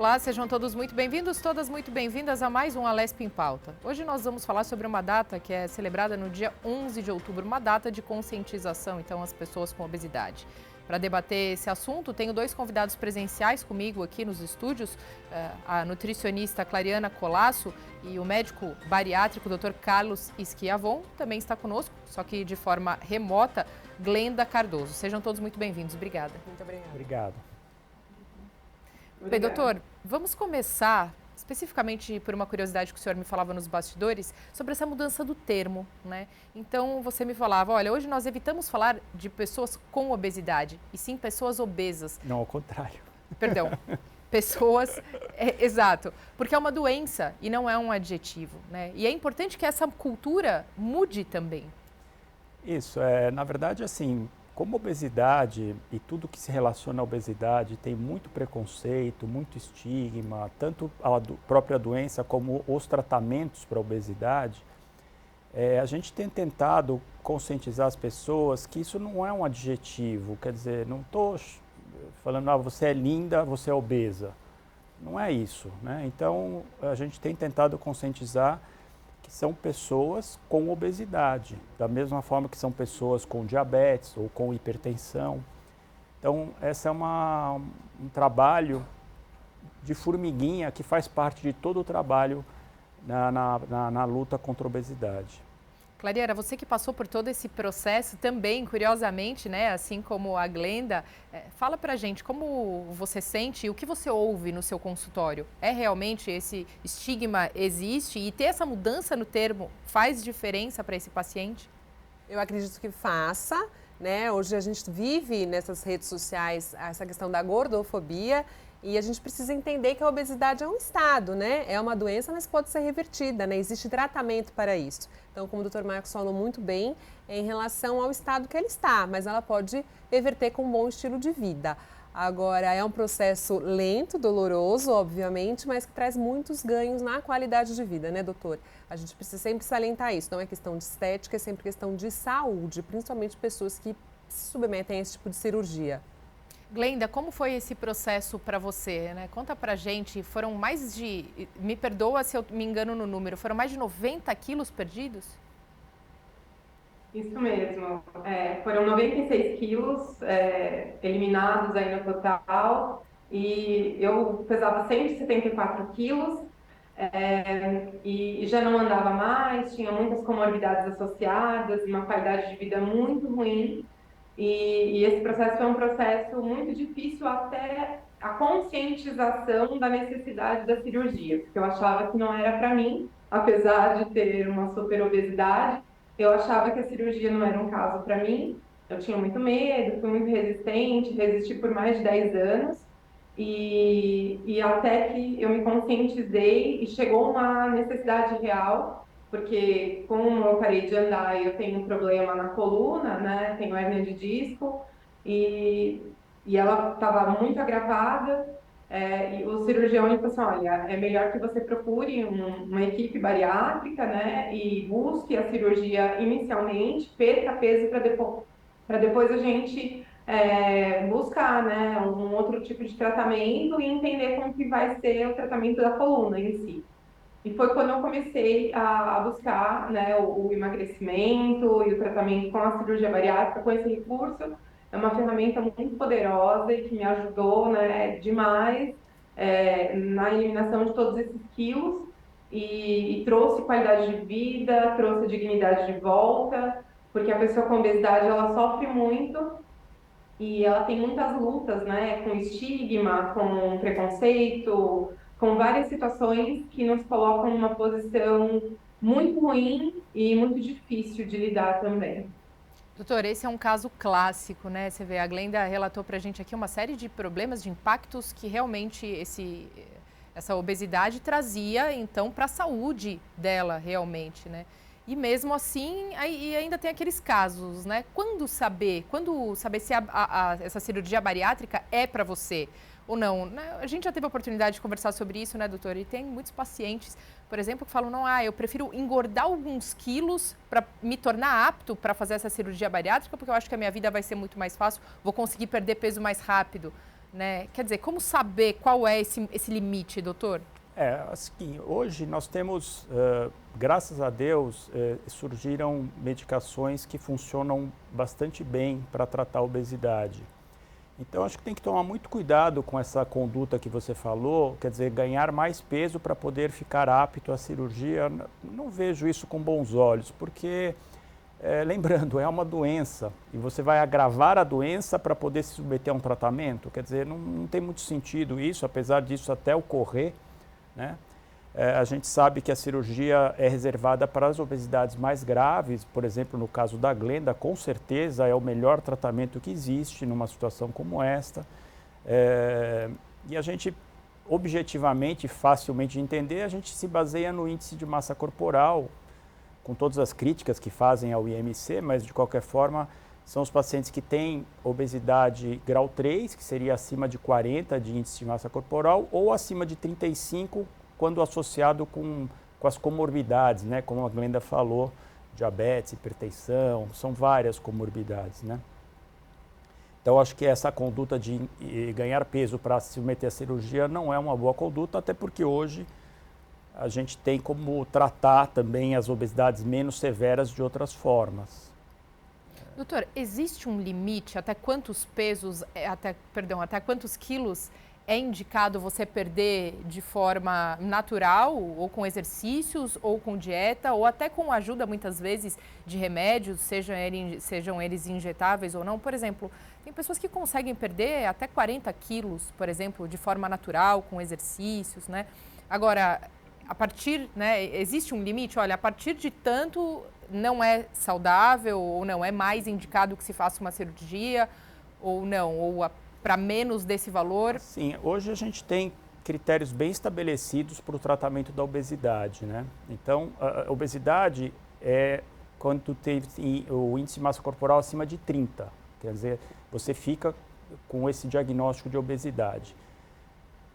Olá, sejam todos muito bem-vindos, todas muito bem-vindas a mais um Alesp em Pauta. Hoje nós vamos falar sobre uma data que é celebrada no dia 11 de outubro, uma data de conscientização, então, às pessoas com obesidade. Para debater esse assunto, tenho dois convidados presenciais comigo aqui nos estúdios, a nutricionista Clariana Colasso e o médico bariátrico Dr. Carlos Schiavon, também está conosco, só que de forma remota, Glenda Cardoso. Sejam todos muito bem-vindos. Obrigada. Muito obrigada. Obrigado. Bem, doutor, vamos começar especificamente por uma curiosidade que o senhor me falava nos bastidores sobre essa mudança do termo, né? Então, você me falava, olha, hoje nós evitamos falar de pessoas com obesidade, e sim pessoas obesas. Não, ao contrário. Perdão, pessoas, exato, porque é uma doença e não é um adjetivo, né? E é importante que essa cultura mude também. Isso, na verdade, assim, como obesidade e tudo que se relaciona à obesidade tem muito preconceito, muito estigma, tanto a própria doença como os tratamentos para a obesidade, a gente tem tentado conscientizar as pessoas que isso não é um adjetivo, quer dizer, não estou falando, você é linda, você é obesa. Não é isso, né? Então, a gente tem tentado conscientizar que são pessoas com obesidade, da mesma forma que são pessoas com diabetes ou com hipertensão. Então, esse é um trabalho de formiguinha que faz parte de todo o trabalho na luta contra a obesidade. Clariana, você que passou por todo esse processo também, curiosamente, né, assim como a Glenda, fala pra gente como você sente e o que você ouve no seu consultório. É realmente esse estigma existe e ter essa mudança no termo faz diferença para esse paciente? Eu acredito que faça, né? Hoje a gente vive nessas redes sociais essa questão da gordofobia e a gente precisa entender que a obesidade é um estado, né? É uma doença, mas pode ser revertida, né? Existe tratamento para isso. Então, como o Dr. Marcos falou muito bem, é em relação ao estado que ele está, mas ela pode reverter com um bom estilo de vida. Agora, é um processo lento, doloroso, obviamente, mas que traz muitos ganhos na qualidade de vida, né, doutor? A gente precisa sempre salientar isso, não é questão de estética, é sempre questão de saúde, principalmente pessoas que se submetem a esse tipo de cirurgia. Glenda, como foi esse processo para você, né? Conta pra gente, foram mais de, me perdoa se eu me engano no número, foram mais de 90 quilos perdidos? Isso mesmo, foram 96 quilos eliminados aí no total e eu pesava 174 quilos e já não andava mais, tinha muitas comorbidades associadas, uma qualidade de vida muito ruim. E esse processo foi um processo muito difícil até a conscientização da necessidade da cirurgia, porque eu achava que não era para mim, apesar de ter uma super obesidade, eu achava que a cirurgia não era um caso para mim. Eu tinha muito medo, fui muito resistente, resisti por mais de 10 anos, e até que eu me conscientizei e chegou uma necessidade real, porque como eu parei de andar, eu tenho um problema na coluna, né? Tenho hérnia de disco e, e ela estava muito agravada. E o cirurgião ele falou assim, olha, é melhor que você procure uma equipe bariátrica, né? E busque a cirurgia inicialmente, perca peso para depois a gente buscar, né, um outro tipo de tratamento e entender como que vai ser o tratamento da coluna em si. E foi quando eu comecei a buscar, né, o emagrecimento e o tratamento com a cirurgia bariátrica, com esse recurso. É uma ferramenta muito poderosa e que me ajudou, né, demais na eliminação de todos esses quilos e trouxe qualidade de vida, trouxe dignidade de volta, porque a pessoa com obesidade ela sofre muito e ela tem muitas lutas, né, com estigma, com preconceito, com várias situações que nos colocam numa posição muito ruim e muito difícil de lidar também. Doutor, esse é um caso clássico, né? Você vê, a Glenda relatou pra gente aqui uma série de problemas, de impactos que realmente essa obesidade trazia, então, para a saúde dela, realmente, né? E mesmo assim, ainda tem aqueles casos, né? Quando saber se essa cirurgia bariátrica é para você ou não? A gente já teve a oportunidade de conversar sobre isso, né, doutor? E tem muitos pacientes, por exemplo, que falam, não, eu prefiro engordar alguns quilos para me tornar apto para fazer essa cirurgia bariátrica, porque eu acho que a minha vida vai ser muito mais fácil, vou conseguir perder peso mais rápido. né? Quer dizer, como saber qual é esse limite, doutor? Assim, hoje nós temos, graças a Deus, surgiram medicações que funcionam bastante bem para tratar a obesidade. Então, acho que tem que tomar muito cuidado com essa conduta que você falou, quer dizer, ganhar mais peso para poder ficar apto à cirurgia. Não vejo isso com bons olhos, porque, lembrando, é uma doença e você vai agravar a doença para poder se submeter a um tratamento. Quer dizer, não tem muito sentido isso, apesar disso até ocorrer, né? A gente sabe que a cirurgia é reservada para as obesidades mais graves, por exemplo, no caso da Glenda, com certeza é o melhor tratamento que existe numa situação como esta. E a gente, objetivamente, facilmente de entender, a gente se baseia no índice de massa corporal, com todas as críticas que fazem ao IMC, mas de qualquer forma, são os pacientes que têm obesidade grau 3, que seria acima de 40 de índice de massa corporal, ou acima de 35, quando associado com as comorbidades, né? Como a Glenda falou, diabetes, hipertensão, são várias comorbidades, né? Então, acho que essa conduta de ganhar peso para se submeter à cirurgia não é uma boa conduta, até porque hoje a gente tem como tratar também as obesidades menos severas de outras formas. Doutor, existe um limite até quantos pesos, até quantos quilos é indicado você perder de forma natural, ou com exercícios, ou com dieta, ou até com ajuda, muitas vezes, de remédios, sejam eles injetáveis ou não? Por exemplo, tem pessoas que conseguem perder até 40 quilos, por exemplo, de forma natural, com exercícios, né? Agora, existe um limite? Olha, a partir de tanto não é saudável, ou não é mais indicado que se faça uma cirurgia, ou não, ou para menos desse valor? Sim, hoje a gente tem critérios bem estabelecidos para o tratamento da obesidade, né? Então, a obesidade é quando tu tem o índice de massa corporal acima de 30, quer dizer, você fica com esse diagnóstico de obesidade.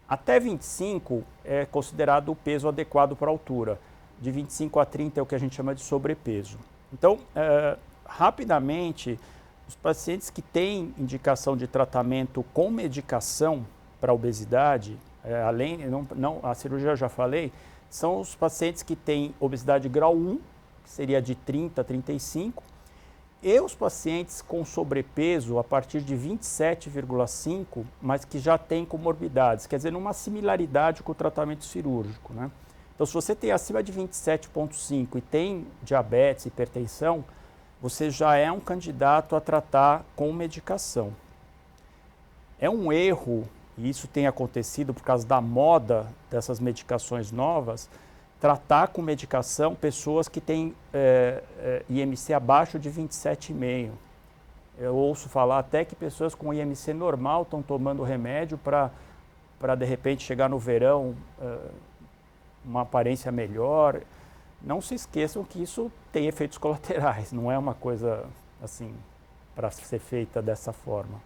Até 25 é considerado o peso adequado para a altura. De 25 a 30 é o que a gente chama de sobrepeso. Então, rapidamente, os pacientes que têm indicação de tratamento com medicação para obesidade, a cirurgia eu já falei, são os pacientes que têm obesidade grau 1, que seria de 30 a 35, e os pacientes com sobrepeso a partir de 27,5, mas que já têm comorbidades, quer dizer, numa similaridade com o tratamento cirúrgico, né? Então, se você tem acima de 27,5 e tem diabetes, hipertensão, você já é um candidato a tratar com medicação. É um erro, e isso tem acontecido por causa da moda dessas medicações novas, tratar com medicação pessoas que têm IMC abaixo de 27,5. Eu ouço falar até que pessoas com IMC normal estão tomando remédio para de repente chegar no verão uma aparência melhor. Não se esqueçam que isso tem efeitos colaterais, não é uma coisa assim para ser feita dessa forma.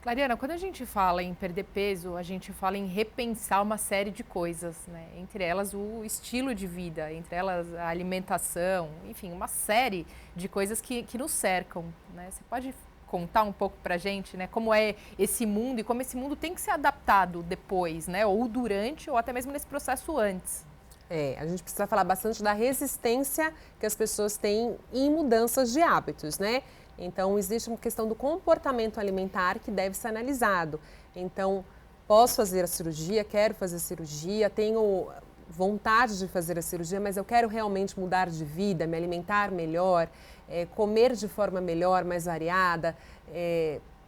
Clariana, quando a gente fala em perder peso, a gente fala em repensar uma série de coisas, né? Entre elas o estilo de vida, entre elas a alimentação, enfim, uma série de coisas que nos cercam, né? Você pode contar um pouco pra gente, né, como é esse mundo e como esse mundo tem que ser adaptado depois, né, ou durante, ou até mesmo nesse processo antes? A gente precisa falar bastante da resistência que as pessoas têm em mudanças de hábitos, né? Então, existe uma questão do comportamento alimentar que deve ser analisado. Então, posso fazer a cirurgia, quero fazer a cirurgia, tenho vontade de fazer a cirurgia, mas eu quero realmente mudar de vida, me alimentar melhor, comer de forma melhor, mais variada,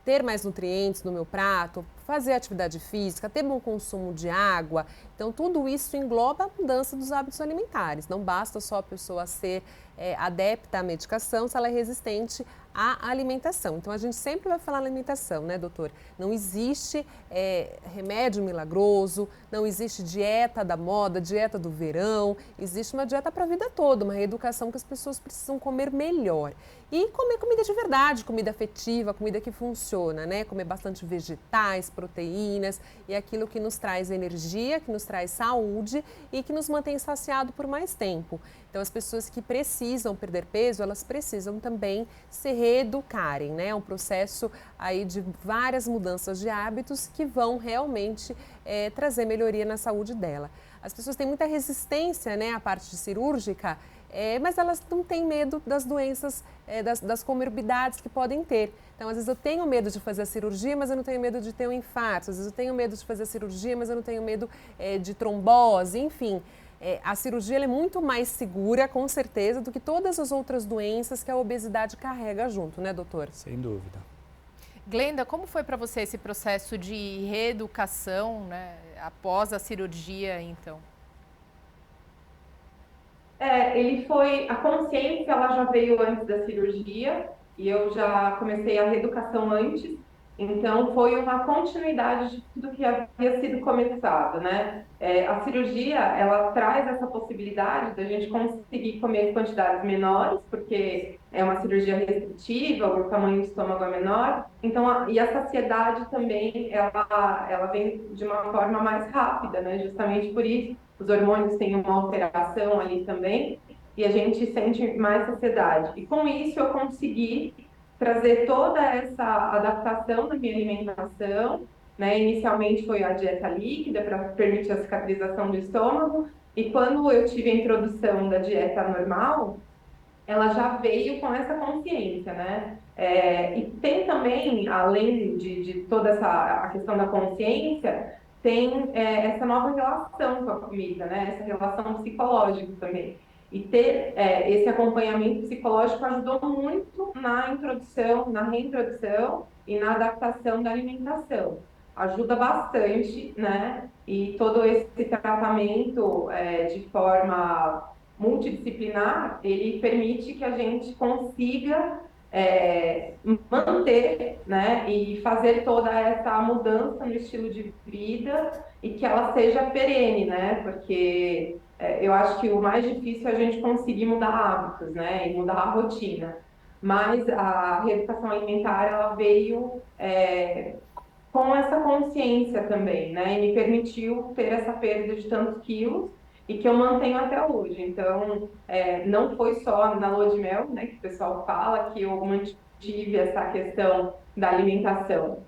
ter mais nutrientes no meu prato, fazer atividade física, ter bom consumo de água. Então, tudo isso engloba a mudança dos hábitos alimentares. Não basta só a pessoa ser adepta à medicação se ela é resistente à alimentação. Então, a gente sempre vai falar alimentação, né, doutor? Não existe remédio milagroso, não existe dieta da moda, dieta do verão. Existe uma dieta para a vida toda, uma reeducação que as pessoas precisam comer melhor. E comer comida de verdade, comida afetiva, comida que funciona, né? Comer bastante vegetais, proteínas e aquilo que nos traz energia, que nos traz saúde e que nos mantém saciado por mais tempo. Então, as pessoas que precisam perder peso, elas precisam também se reeducarem, né? É um processo aí de várias mudanças de hábitos que vão realmente trazer melhoria na saúde dela. As pessoas têm muita resistência, né, à parte cirúrgica, mas elas não têm medo das doenças, das comorbidades que podem ter. Então, às vezes eu tenho medo de fazer a cirurgia, mas eu não tenho medo de ter um infarto. Às vezes eu tenho medo de fazer a cirurgia, mas eu não tenho medo de trombose, enfim. A cirurgia ela é muito mais segura, com certeza, do que todas as outras doenças que a obesidade carrega junto, né, doutor? Sem dúvida. Glenda, como foi para você esse processo de reeducação, né, após a cirurgia, então? A consciência ela já veio antes da cirurgia e eu já comecei a reeducação antes, então foi uma continuidade de tudo que havia sido começado, né? A cirurgia, ela traz essa possibilidade da gente conseguir comer quantidades menores, porque é uma cirurgia restritiva, o tamanho do estômago é menor, então, e a saciedade também, ela vem de uma forma mais rápida, né? Justamente por isso os hormônios têm uma alteração ali também, e a gente sente mais saciedade. E com isso eu consegui trazer toda essa adaptação na minha alimentação, né? Inicialmente foi a dieta líquida para permitir a cicatrização do estômago, e quando eu tive a introdução da dieta normal, ela já veio com essa consciência, né? E tem também, além de toda a questão da consciência, tem essa nova relação com a comida, né? Essa relação psicológica também. E ter esse acompanhamento psicológico ajudou muito na introdução, na reintrodução e na adaptação da alimentação. Ajuda bastante, né? E todo esse tratamento de forma multidisciplinar, ele permite que a gente consiga manter, né, e fazer toda essa mudança no estilo de vida e que ela seja perene, né, porque eu acho que o mais difícil é a gente conseguir mudar hábitos, né, e mudar a rotina. Mas a reeducação alimentar, ela veio com essa consciência também, né, e me permitiu ter essa perda de tantos quilos e que eu mantenho até hoje. Então, não foi só na lua de mel, né, que o pessoal fala que eu mantive essa questão da alimentação.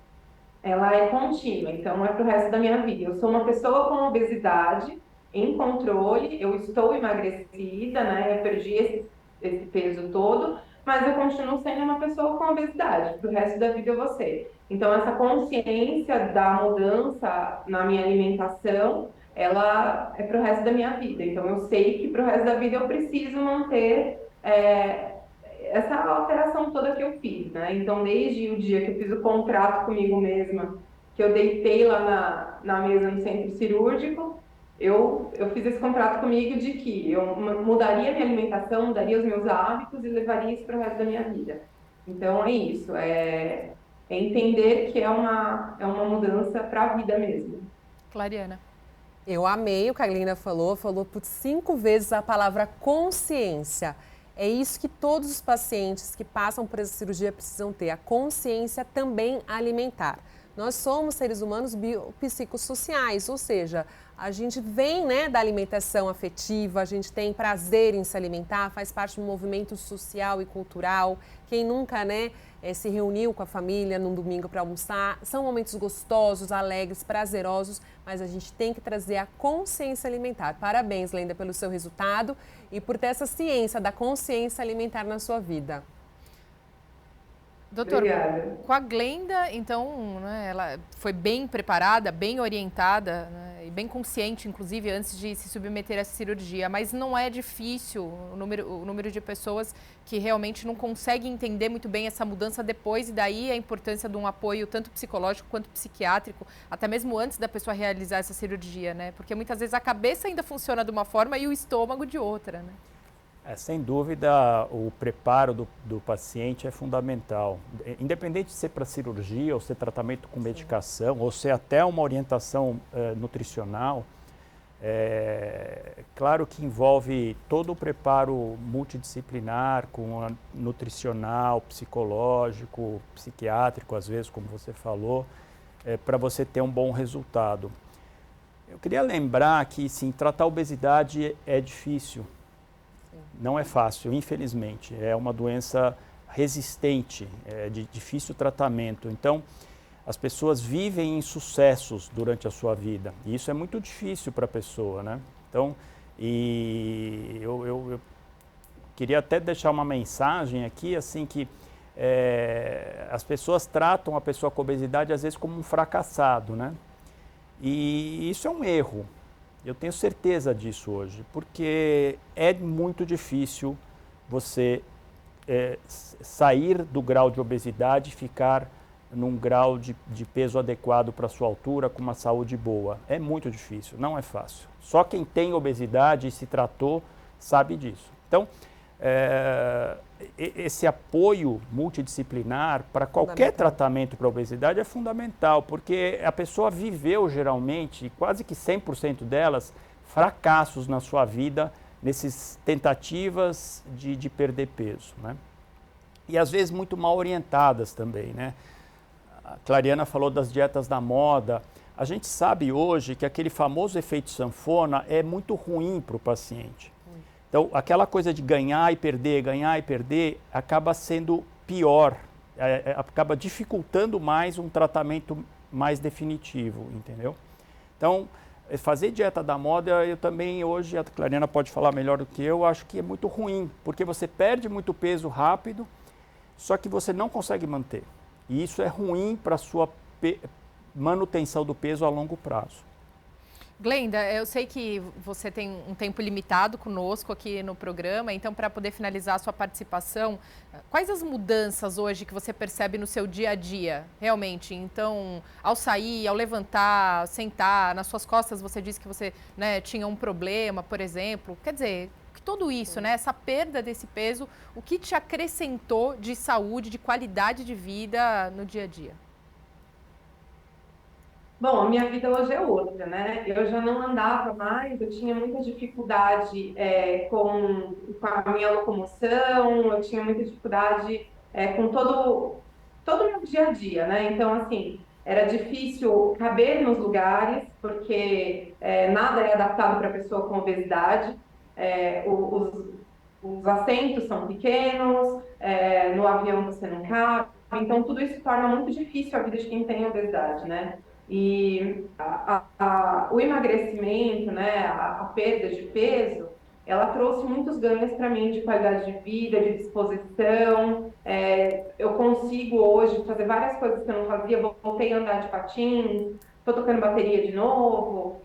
Ela é contínua, então é para o resto da minha vida. Eu sou uma pessoa com obesidade em controle, eu estou emagrecida, né, eu perdi esse peso todo, mas eu continuo sendo uma pessoa com obesidade, para o resto da vida eu vou ser. Então, essa consciência da mudança na minha alimentação, ela é para o resto da minha vida. Então, eu sei que para o resto da vida eu preciso manter essa alteração toda que eu fiz, né? Então, desde o dia que eu fiz o contrato comigo mesma, que eu deitei lá na mesa no centro cirúrgico, eu fiz esse contrato comigo de que eu mudaria minha alimentação, mudaria os meus hábitos e levaria isso para o resto da minha vida. Então, é isso. É entender que é uma mudança para a vida mesmo. Clariana. Eu amei o que a Glenda falou por 5 vezes a palavra consciência. É isso que todos os pacientes que passam por essa cirurgia precisam ter, a consciência também alimentar. Nós somos seres humanos biopsicossociais, ou seja, a gente vem, né, da alimentação afetiva, a gente tem prazer em se alimentar, faz parte do movimento social e cultural. Quem nunca, né, se reuniu com a família num domingo para almoçar, são momentos gostosos, alegres, prazerosos, mas a gente tem que trazer a consciência alimentar. Parabéns, Glenda, pelo seu resultado e por ter essa ciência da consciência alimentar na sua vida. Doutor, Obrigada. com a Glenda, então, né, ela foi bem preparada, bem orientada, né, e bem consciente, inclusive, antes de se submeter a essa cirurgia. Mas não é difícil o número de pessoas que realmente não conseguem entender muito bem essa mudança depois, e daí a importância de um apoio tanto psicológico quanto psiquiátrico, até mesmo antes da pessoa realizar essa cirurgia, né? Porque muitas vezes a cabeça ainda funciona de uma forma e o estômago de outra, né? Sem dúvida, o preparo do paciente é fundamental. Independente de ser para cirurgia, ou ser tratamento com medicação, ou ser até uma orientação nutricional, claro que envolve todo o preparo multidisciplinar, com nutricional, psicológico, psiquiátrico, às vezes, como você falou, para você ter um bom resultado. Eu queria lembrar que, sim, tratar a obesidade é difícil, não é fácil, infelizmente. É uma doença resistente, de difícil tratamento. Então, as pessoas vivem insucessos durante a sua vida, e isso é muito difícil para a pessoa, né? Então, eu queria até deixar uma mensagem aqui, assim, que as pessoas tratam a pessoa com obesidade, às vezes, como um fracassado, né? E isso é um erro. Eu tenho certeza disso hoje, porque é muito difícil você sair do grau de obesidade e ficar num grau de peso adequado para a sua altura, com uma saúde boa. É muito difícil, não é fácil. Só quem tem obesidade e se tratou sabe disso. Então, esse apoio multidisciplinar para qualquer tratamento para a obesidade é fundamental, porque a pessoa viveu geralmente, quase que 100% delas, fracassos na sua vida, nessas tentativas de perder peso, né? E às vezes muito mal orientadas também, né? A Clariana falou das dietas da moda. A gente sabe hoje que aquele famoso efeito sanfona é muito ruim para o paciente. Então, aquela coisa de ganhar e perder, acaba sendo pior, acaba dificultando mais um tratamento mais definitivo, entendeu? Então, fazer dieta da moda, eu também hoje, a Clariana pode falar melhor do que eu, acho que é muito ruim, porque você perde muito peso rápido, só que você não consegue manter. E isso é ruim para a sua manutenção do peso a longo prazo. Glenda, eu sei que você tem um tempo limitado conosco aqui no programa, então para poder finalizar a sua participação, quais as mudanças hoje que você percebe no seu dia a dia, realmente? Então, ao sair, ao levantar, sentar, nas suas costas você disse que você, né, tinha um problema, por exemplo. Quer dizer, tudo isso, né, essa perda desse peso, o que te acrescentou de saúde, de qualidade de vida no dia a dia? Bom, a minha vida hoje é outra, né? Eu já não andava mais, eu tinha muita dificuldade com a minha locomoção, eu tinha muita dificuldade com todo o meu dia a dia, né? Então, assim, era difícil caber nos lugares, porque nada é adaptado para pessoa com obesidade. Os assentos são pequenos, no avião você não cabe, então tudo isso torna muito difícil a vida de quem tem obesidade, né? E o emagrecimento, né, a perda de peso, ela trouxe muitos ganhos para mim de qualidade de vida, de disposição. Eu consigo hoje fazer várias coisas que eu não fazia, voltei a andar de patins, estou tocando bateria de novo.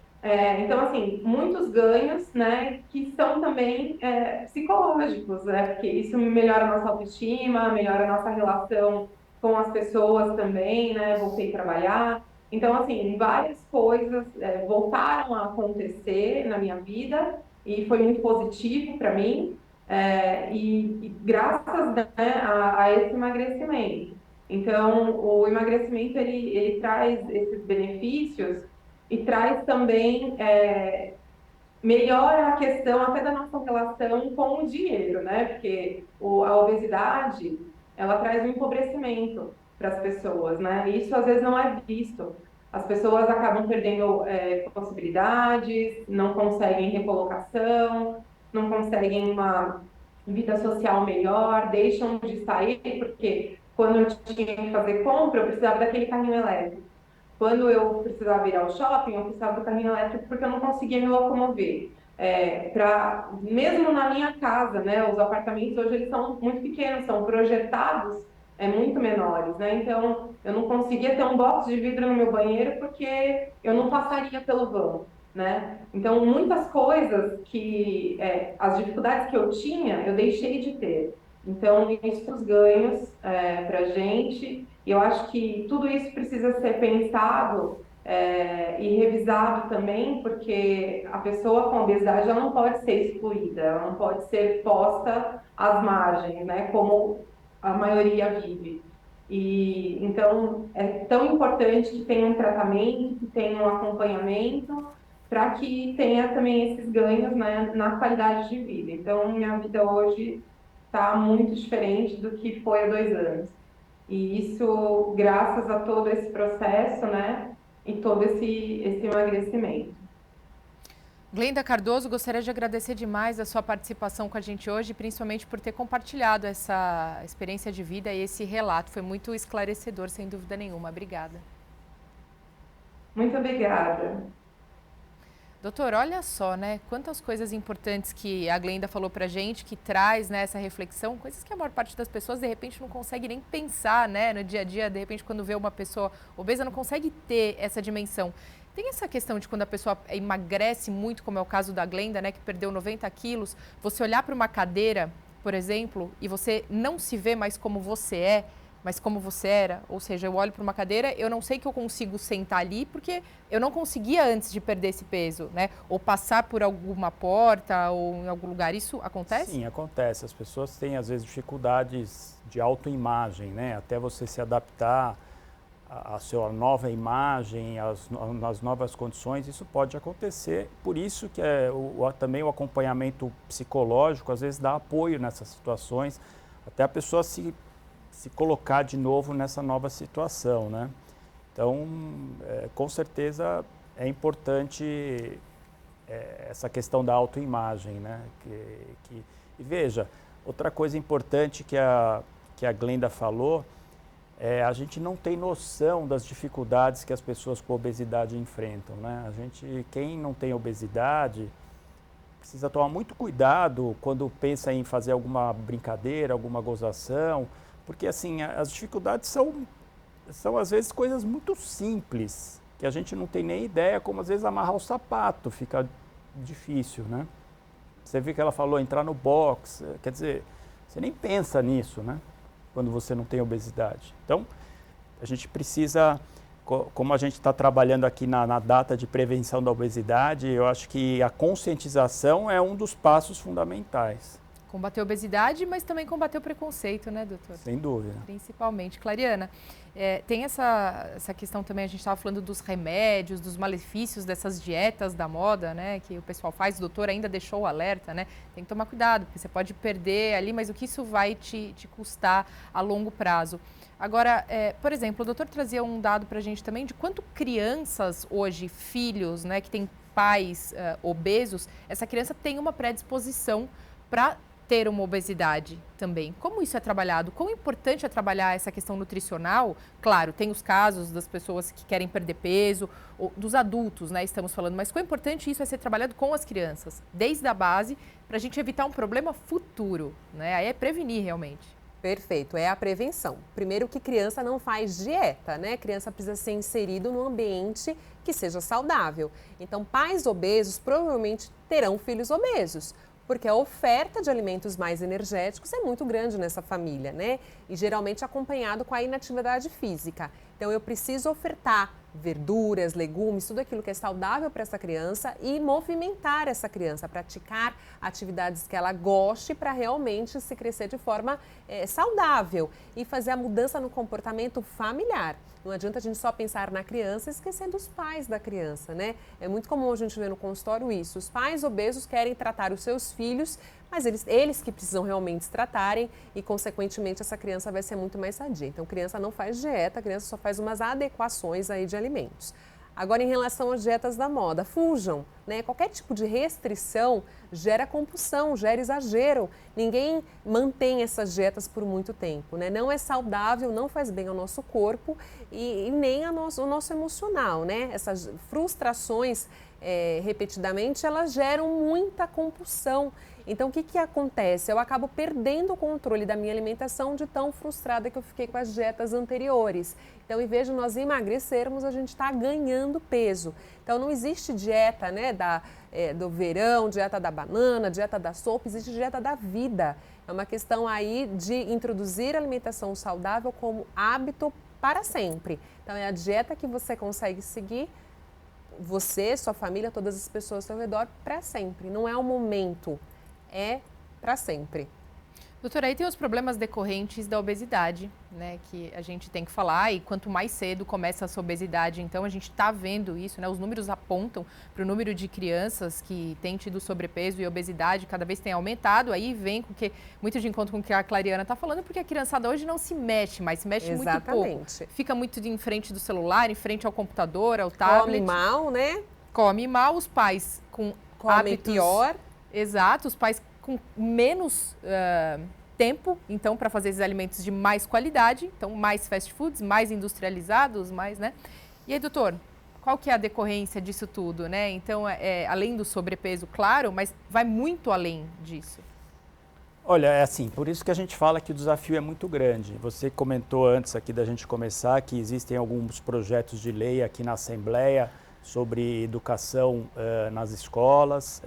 Então, assim, muitos ganhos, né, que são também psicológicos, né, porque isso melhora a nossa autoestima, melhora a nossa relação com as pessoas também, né, voltei a trabalhar. Então, assim, várias coisas voltaram a acontecer na minha vida e foi muito positivo para mim, e graças, né, a esse emagrecimento. Então, o emagrecimento, ele traz esses benefícios e traz também, melhora a questão até da nossa relação com o dinheiro, né? Porque a obesidade, ela traz um empobrecimento para as pessoas, né? E isso às vezes não é visto. As pessoas acabam perdendo possibilidades, não conseguem recolocação, não conseguem uma vida social melhor, deixam de sair, porque quando eu tinha que fazer compra, eu precisava daquele carrinho elétrico. Quando eu precisava ir ao shopping, eu precisava do carrinho elétrico porque eu não conseguia me locomover. Mesmo na minha casa, né, os apartamentos hoje eles são muito pequenos, são projetados muito menores, né? Então eu não conseguia ter um box de vidro no meu banheiro porque eu não passaria pelo vão, né? Então muitas coisas que as dificuldades que eu tinha eu deixei de ter. Então isso os ganhos para a gente. E eu acho que tudo isso precisa ser pensado e revisado também, porque a pessoa com obesidade ela não pode ser excluída, ela não pode ser posta às margens, né, como a maioria vive. E então é tão importante que tenha um tratamento, que tenha um acompanhamento, para que tenha também esses ganhos, né, na qualidade de vida. Então minha vida hoje está muito diferente do que foi há 2 anos. E isso graças a todo esse processo, né? E todo esse emagrecimento. Glenda Cardoso, gostaria de agradecer demais a sua participação com a gente hoje, principalmente por ter compartilhado essa experiência de vida e esse relato. Foi muito esclarecedor, sem dúvida nenhuma. Obrigada. Muito obrigada. Doutor, olha só, né? Quantas coisas importantes que a Glenda falou pra gente, que traz, né, essa reflexão, coisas que a maior parte das pessoas, de repente, não consegue nem pensar, né, no dia a dia. De repente, quando vê uma pessoa obesa, não consegue ter essa dimensão. Tem essa questão de quando a pessoa emagrece muito, como é o caso da Glenda, né, que perdeu 90 quilos, você olhar para uma cadeira, por exemplo, e você não se vê mais como você é, mas como você era. Ou seja, eu olho para uma cadeira, eu não sei que eu consigo sentar ali, porque eu não conseguia antes de perder esse peso, né? Ou passar por alguma porta ou em algum lugar. Isso acontece? Sim, acontece. As pessoas têm, às vezes, dificuldades de autoimagem, né? Até você se adaptar à sua nova imagem, às novas condições, isso pode acontecer. Por isso que também o acompanhamento psicológico, às vezes, dá apoio nessas situações, até a pessoa se colocar de novo nessa nova situação, né? Então, com certeza é importante essa questão da autoimagem, né? E veja, outra coisa importante que a Glenda falou, a gente não tem noção das dificuldades que as pessoas com obesidade enfrentam, né? Quem não tem obesidade, precisa tomar muito cuidado quando pensa em fazer alguma brincadeira, alguma gozação, porque assim, as dificuldades são às vezes coisas muito simples, que a gente não tem nem ideia, como às vezes amarrar o sapato fica difícil, né? Você viu que ela falou entrar no box, quer dizer, você nem pensa nisso, né? Quando você não tem obesidade. Então, a gente precisa, como a gente está trabalhando aqui na data de prevenção da obesidade, eu acho que a conscientização é um dos passos fundamentais. Combater a obesidade, mas também combater o preconceito, né, doutor? Sem dúvida. Principalmente. Clariana, tem essa questão também, a gente estava falando dos remédios, dos malefícios dessas dietas da moda, né, que o pessoal faz, o doutor ainda deixou o alerta, né? Tem que tomar cuidado, porque você pode perder ali, mas o que isso vai te custar a longo prazo? Agora, por exemplo, o doutor trazia um dado para a gente também de quanto crianças hoje, filhos, né, que têm pais obesos, essa criança tem uma predisposição para ter uma obesidade também. Como isso é trabalhado? Quão importante é trabalhar essa questão nutricional? Claro, tem os casos das pessoas que querem perder peso, ou dos adultos, né, estamos falando, mas quão importante isso é ser trabalhado com as crianças, desde a base, para a gente evitar um problema futuro, né? Aí é prevenir realmente. Perfeito, é a prevenção. Primeiro que criança não faz dieta, né? Criança precisa ser inserido num ambiente que seja saudável. Então, pais obesos provavelmente terão filhos obesos, porque a oferta de alimentos mais energéticos é muito grande nessa família, né? E geralmente acompanhado com a inatividade física. Então, eu preciso ofertar verduras, legumes, tudo aquilo que é saudável para essa criança e movimentar essa criança, praticar atividades que ela goste para realmente se crescer de forma saudável e fazer a mudança no comportamento familiar. Não adianta a gente só pensar na criança e esquecer dos pais da criança, né? É muito comum a gente ver no consultório isso. Os pais obesos querem tratar os seus filhos, mas eles que precisam realmente se tratarem e, consequentemente, essa criança vai ser muito mais sadia. Então, criança não faz dieta, a criança só faz umas adequações aí de alimentos. Agora, em relação às dietas da moda, fujam, né? Qualquer tipo de restrição gera compulsão, gera exagero. Ninguém mantém essas dietas por muito tempo, né? Não é saudável, não faz bem ao nosso corpo e nem ao nosso emocional, né? Essas frustrações, repetidamente, elas geram muita compulsão. Então, o que acontece? Eu acabo perdendo o controle da minha alimentação de tão frustrada que eu fiquei com as dietas anteriores. Então, em vez de nós emagrecermos, a gente está ganhando peso. Então, não existe dieta, né, do verão, dieta da banana, dieta da sopa, existe dieta da vida. É uma questão aí de introduzir a alimentação saudável como hábito para sempre. Então, é a dieta que você consegue seguir, você, sua família, todas as pessoas ao seu redor, para sempre. Não é um momento. É para sempre. Doutora, aí tem os problemas decorrentes da obesidade, né, que a gente tem que falar, e quanto mais cedo começa essa obesidade, então a gente está vendo isso, né, os números apontam para o número de crianças que têm tido sobrepeso e obesidade cada vez tem aumentado, aí vem com que, muito de encontro com o que a Clariana está falando, porque a criançada hoje não se mexe mais, se mexe muito pouco, fica muito em frente do celular, em frente ao computador, ao tablet. Come mal, né? Come mal, os pais com hábitos... pior. Exato, os pais com menos tempo, então, para fazer esses alimentos de mais qualidade, então, mais fast foods, mais industrializados, mais, né? E aí, doutor, qual que é a decorrência disso tudo, né? Então, além do sobrepeso, claro, mas vai muito além disso. Olha, é assim, por isso que a gente fala que o desafio é muito grande. Você comentou antes aqui da gente começar que existem alguns projetos de lei aqui na Assembleia sobre educação nas escolas.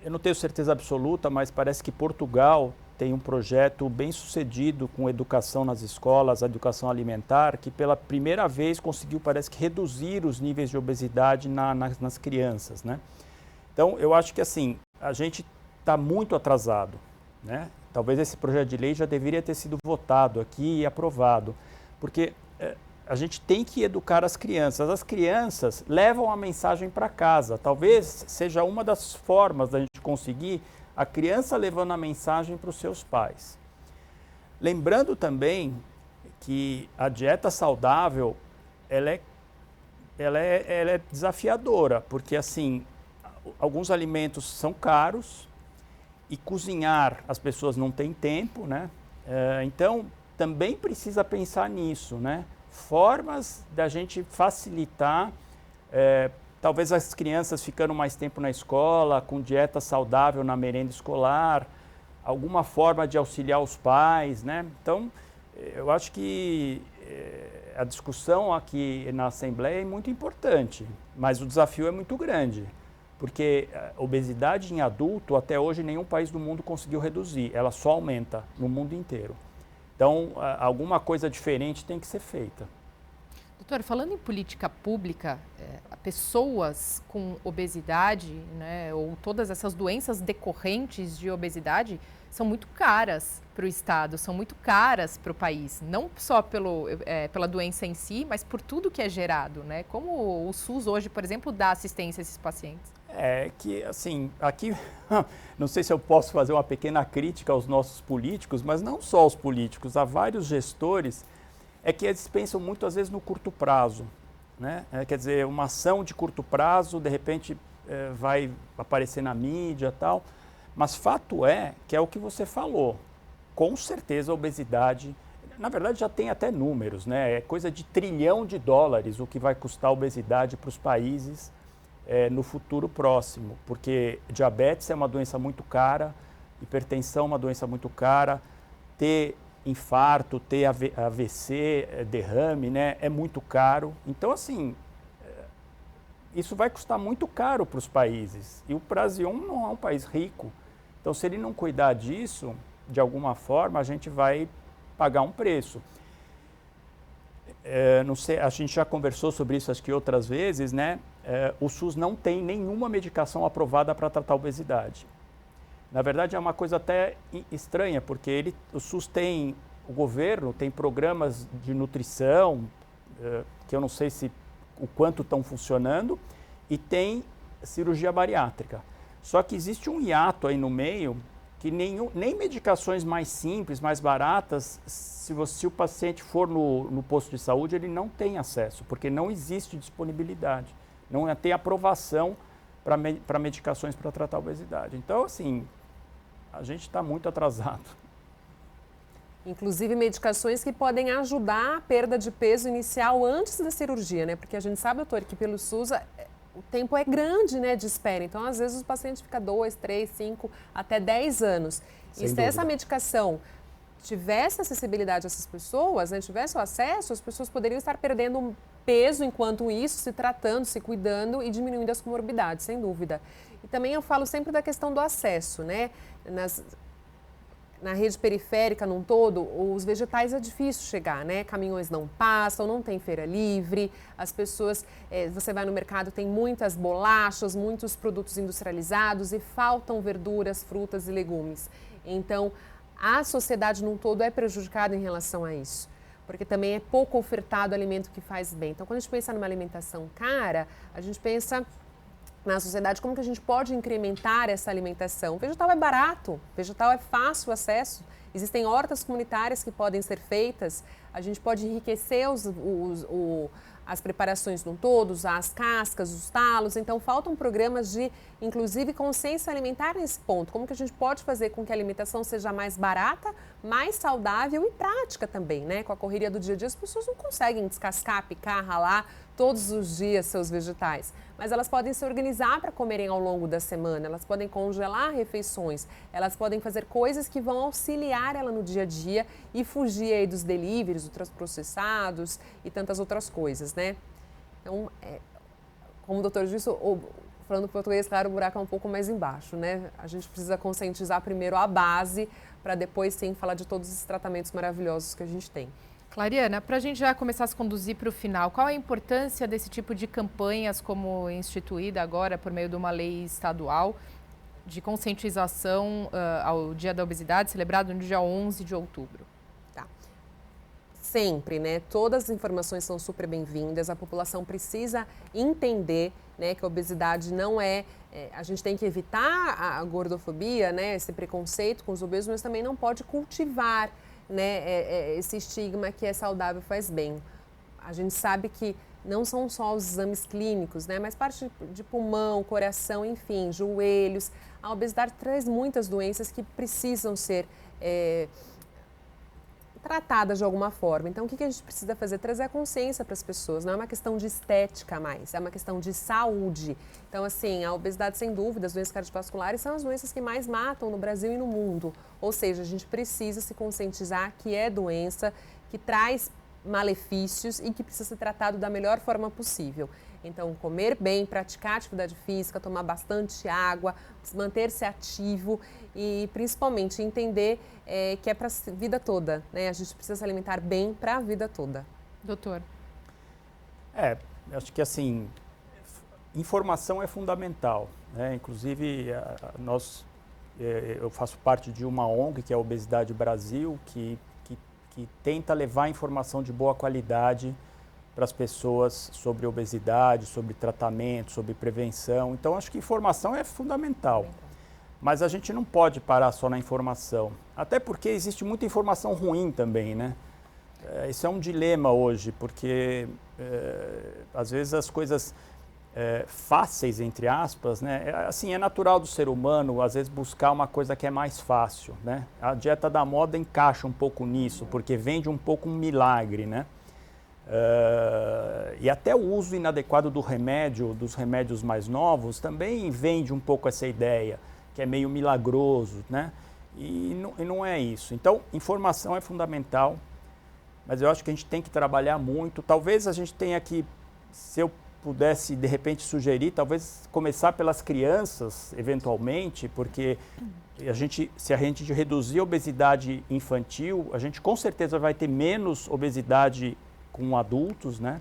Eu não tenho certeza absoluta, mas parece que Portugal tem um projeto bem sucedido com educação nas escolas, a educação alimentar, que pela primeira vez conseguiu, parece que, reduzir os níveis de obesidade nas crianças, né? Então, eu acho que assim, a gente está muito atrasado, né? Talvez esse projeto de lei já deveria ter sido votado aqui e aprovado, porque a gente tem que educar as crianças. As crianças levam a mensagem para casa. Talvez seja uma das formas da gente conseguir a criança levando a mensagem para os seus pais. Lembrando também que a dieta saudável, ela é desafiadora, porque assim, alguns alimentos são caros e cozinhar as pessoas não têm tempo, né? Então, também precisa pensar nisso, né? Formas da gente facilitar, talvez as crianças ficando mais tempo na escola, com dieta saudável na merenda escolar, alguma forma de auxiliar os pais, né? Então, eu acho que a discussão aqui na Assembleia é muito importante, mas o desafio é muito grande, porque a obesidade em adulto, até hoje, nenhum país do mundo conseguiu reduzir, ela só aumenta no mundo inteiro. Então, alguma coisa diferente tem que ser feita. Doutor, falando em política pública, pessoas com obesidade, né, ou todas essas doenças decorrentes de obesidade são muito caras para o Estado, são muito caras para o país. Não só pela doença em si, mas por tudo que é gerado, né? Como o SUS hoje, por exemplo, dá assistência a esses pacientes. É que, assim, aqui, não sei se eu posso fazer uma pequena crítica aos nossos políticos, mas não só aos políticos, há vários gestores, é que eles pensam muito, às vezes, no curto prazo, né? Quer dizer, uma ação de curto prazo, de repente, vai aparecer na mídia e tal, mas fato é que é o que você falou, com certeza a obesidade, na verdade já tem até números, né? É coisa de $1 trilhão o que vai custar a obesidade para os países no futuro próximo, porque diabetes é uma doença muito cara, hipertensão é uma doença muito cara, ter infarto, ter AVC, derrame, né, é muito caro. Então, assim, isso vai custar muito caro para os países. E o Brasil não é um país rico. Então, se ele não cuidar disso, de alguma forma, a gente vai pagar um preço. Não sei, a gente já conversou sobre isso acho que outras vezes, né? O SUS não tem nenhuma medicação aprovada para tratar a obesidade. Na verdade, é uma coisa até estranha, porque o SUS tem, o governo tem programas de nutrição, que eu não sei o quanto estão funcionando, e tem cirurgia bariátrica. Só que existe um hiato aí no meio, que nem medicações mais simples, mais baratas, se o paciente for no posto de saúde, ele não tem acesso, porque não existe disponibilidade, não tem aprovação para medicações para tratar a obesidade. Então, assim, a gente está muito atrasado. Inclusive medicações que podem ajudar a perda de peso inicial antes da cirurgia, né? Porque a gente sabe, doutor, que pelo SUS o tempo é grande, né, de espera. Então, às vezes, os pacientes ficam 2, 3, 5, até 10 anos. E se essa medicação tivesse acessibilidade a essas pessoas, né, tivesse o acesso, as pessoas poderiam estar perdendo peso enquanto isso, se tratando, se cuidando e diminuindo as comorbidades, sem dúvida. E também eu falo sempre da questão do acesso, né? Na rede periférica num todo, os vegetais é difícil chegar, né? Caminhões não passam, não tem feira livre, as pessoas, você vai no mercado, tem muitas bolachas, muitos produtos industrializados e faltam verduras, frutas e legumes. Então, a sociedade num todo é prejudicada em relação a isso, porque também é pouco ofertado alimento que faz bem. Então, quando a gente pensa numa alimentação cara, a gente pensa na sociedade como que a gente pode incrementar essa alimentação. O vegetal é barato, vegetal é fácil acesso, existem hortas comunitárias que podem ser feitas, a gente pode enriquecer as preparações num todo, usar as cascas, os talos. Então, faltam programas de, inclusive, consciência alimentar nesse ponto. Como que a gente pode fazer com que a alimentação seja mais barata, mais saudável e prática também, né? Com a correria do dia a dia, as pessoas não conseguem descascar, picar, ralar todos os dias seus vegetais. Mas elas podem se organizar para comerem ao longo da semana, elas podem congelar refeições, elas podem fazer coisas que vão auxiliar ela no dia a dia e fugir aí dos deliveries, ultraprocessados e tantas outras coisas, né? Então, como o doutor disse, falando português, claro, o buraco é um pouco mais embaixo, né? A gente precisa conscientizar primeiro a base para depois, sim, falar de todos esses tratamentos maravilhosos que a gente tem. Clariana, para a gente já começar a se conduzir para o final, qual a importância desse tipo de campanhas como instituída agora por meio de uma lei estadual de conscientização ao Dia da Obesidade, celebrado no dia 11 de outubro? Tá. Sempre, né? Todas as informações são super bem-vindas, a população precisa entender, né, que a obesidade não a gente tem que evitar a gordofobia, né, esse preconceito com os obesos, mas também não pode cultivar, né, esse estigma que é saudável faz bem. A gente sabe que não são só os exames clínicos, né, mas parte de pulmão, coração, enfim, joelhos. A obesidade traz muitas doenças que precisam ser tratadas de alguma forma. Então, o que a gente precisa fazer? Trazer a consciência para as pessoas. Não é uma questão de estética mais, é uma questão de saúde. Então, assim, a obesidade, sem dúvida, as doenças cardiovasculares são as doenças que mais matam no Brasil e no mundo. Ou seja, a gente precisa se conscientizar que é doença, que traz malefícios e que precisa ser tratado da melhor forma possível. Então, comer bem, praticar atividade física, tomar bastante água, manter-se ativo e, principalmente, entender que é para a vida toda, né? A gente precisa se alimentar bem para a vida toda. Doutor. Acho que, assim, informação é fundamental, né? Inclusive, eu faço parte de uma ONG, que é a Obesidade Brasil, que tenta levar informação de boa qualidade para as pessoas sobre obesidade, sobre tratamento, sobre prevenção. Então, acho que informação é fundamental. Mas a gente não pode parar só na informação. Até porque existe muita informação ruim também, né? Isso é um dilema hoje, porque às vezes as coisas fáceis, entre aspas, né? Assim, é natural do ser humano, às vezes, buscar uma coisa que é mais fácil, né? A dieta da moda encaixa um pouco nisso, porque vende um pouco um milagre, né? E até o uso inadequado dos remédios mais novos, também vende um pouco essa ideia, que é meio milagroso, né? E não é isso. Então, informação é fundamental, mas eu acho que a gente tem que trabalhar muito. Talvez a gente tenha que, se eu pudesse, de repente, sugerir, talvez começar pelas crianças, eventualmente, porque se a gente reduzir a obesidade infantil, a gente com certeza vai ter menos obesidade com adultos, né?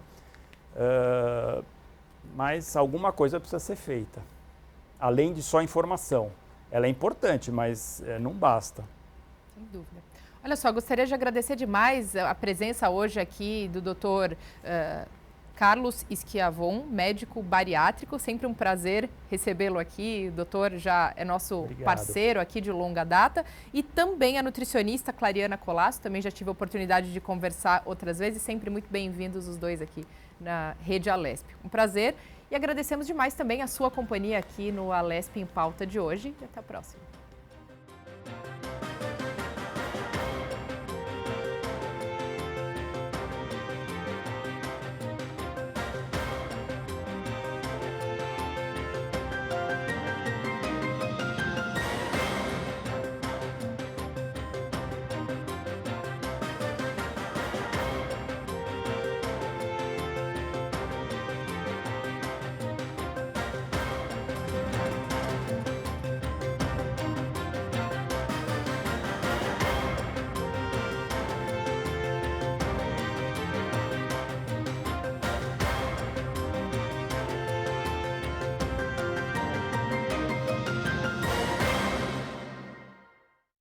Mas alguma coisa precisa ser feita, além de só informação. Ela é importante, mas não basta. Sem dúvida. Olha só, gostaria de agradecer demais a presença hoje aqui do Dr. Carlos Schiavon, médico bariátrico. Sempre um prazer recebê-lo aqui. O doutor já é nosso parceiro aqui de longa data. E também a nutricionista Clariana Colasso. Também já tive a oportunidade de conversar outras vezes. Sempre muito bem-vindos os dois aqui na Rede Alesp. Um prazer. E agradecemos demais também a sua companhia aqui no Alesp em Pauta de hoje. E até a próxima.